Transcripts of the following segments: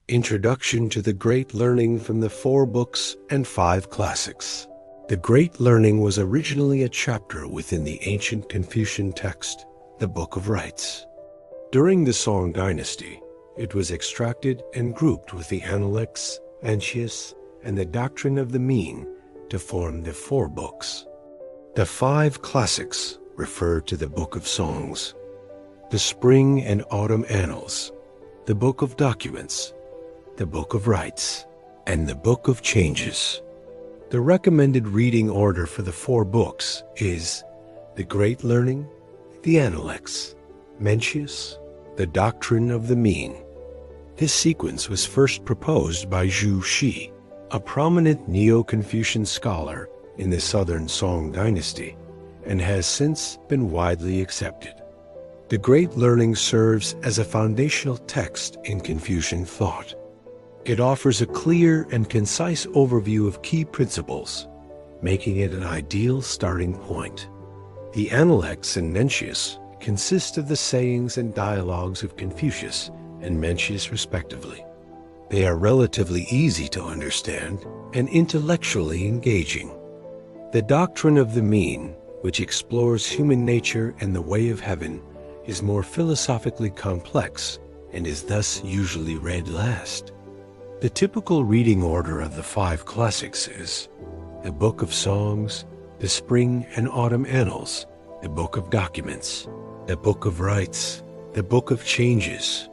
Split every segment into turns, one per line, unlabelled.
Introduction to the Great Learning from the 4 Books and 5 Classics. The Great Learning was originally a chapter within the ancient Confucian text, the Book of Rites. During the Song Dynasty, it was extracted and grouped with the Analects, Mencius, and the Doctrine of the Mean to form the 4 books. The 5 Classics refer to the Book of Songs, the Spring and Autumn Annals, the Book of Documents, the Book of Rites, and the Book of Changes. The recommended reading order for the 4 books is the Great Learning, the Analects, Mencius, the Doctrine of the Mean. This sequence was first proposed by Zhu Xi, a prominent Neo-Confucian scholar in the southern Song Dynasty, and has since been widely accepted. The Great Learning serves as a foundational text in Confucian thought. It offers a clear and concise overview of key principles, making it an ideal starting point. The Analects and Mencius consist of the sayings and dialogues of Confucius and Mencius respectively. They are relatively easy to understand and intellectually engaging. The Doctrine of the Mean, which explores human nature and the way of heaven, is more philosophically complex and is thus usually read last. The typical reading order of the 5 Classics is the Book of Songs, the Spring and Autumn Annals, the Book of Documents, the Book of Rites, the Book of Changes.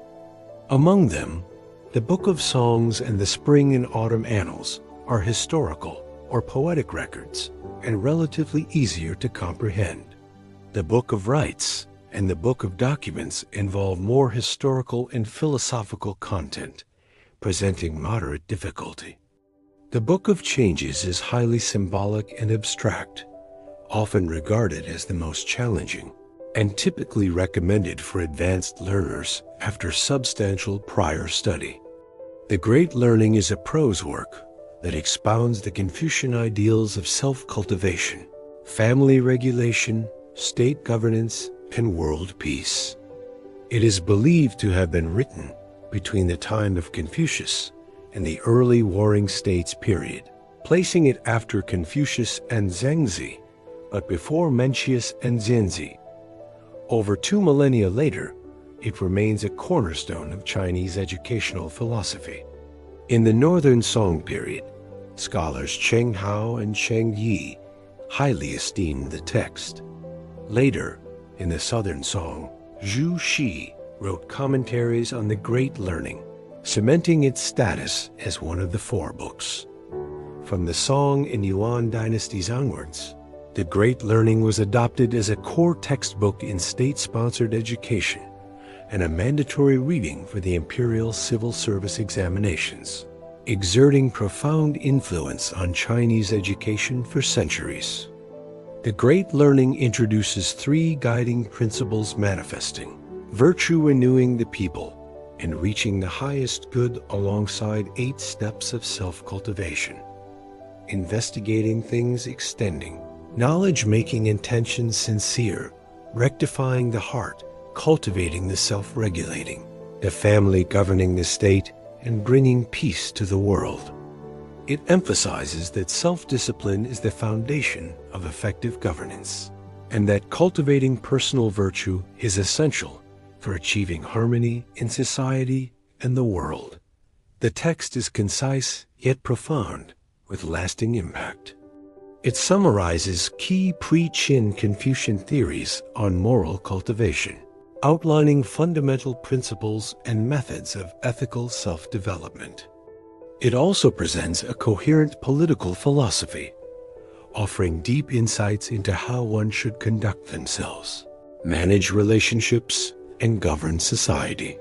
Among them, the Book of Songs and the Spring and Autumn Annals are historical or poetic records and relatively easier to comprehend. The Book of Rites and the Book of Documents involve more historical and philosophical content, presenting moderate difficulty. The Book of Changes is highly symbolic and abstract, often regarded as the most challenging, and typically recommended for advanced learners after substantial prior study. The Great Learning is a prose work that expounds the Confucian ideals of self-cultivation, family regulation, state governance, and world peace. It is believed to have been written between the time of Confucius and the early Warring States period, placing it after Confucius and Zhengzi, but before Mencius and Zhenzi. Over 2 millennia later, it remains a cornerstone of Chinese educational philosophy. In the Northern Song period, scholars Cheng Hao and Cheng Yi highly esteemed the text. Later, in the Southern Song, Zhu Xi wrote commentaries on the Great Learning, cementing its status as one of the 4 books. From the Song and Yuan dynasties onwards, the Great Learning was adopted as a core textbook in state-sponsored education and a mandatory reading for the imperial civil service examinations, exerting profound influence on Chinese education for centuries. The Great Learning introduces 3 guiding principles manifesting virtue, renewing the people, and reaching the highest good alongside 8 steps of self-cultivation. Investigating things extending, knowledge making intentions sincere, rectifying the heart, cultivating the self-regulating, the family governing the state, and bringing peace to the world. It emphasizes that self-discipline is the foundation of effective governance, and that cultivating personal virtue is essential for achieving harmony in society and the world. The text is concise yet profound, with lasting impact. It summarizes key pre-Qin Confucian theories on moral cultivation, outlining fundamental principles and methods of ethical self-development. It also presents a coherent political philosophy, offering deep insights into how one should conduct themselves, manage relationships, and govern society.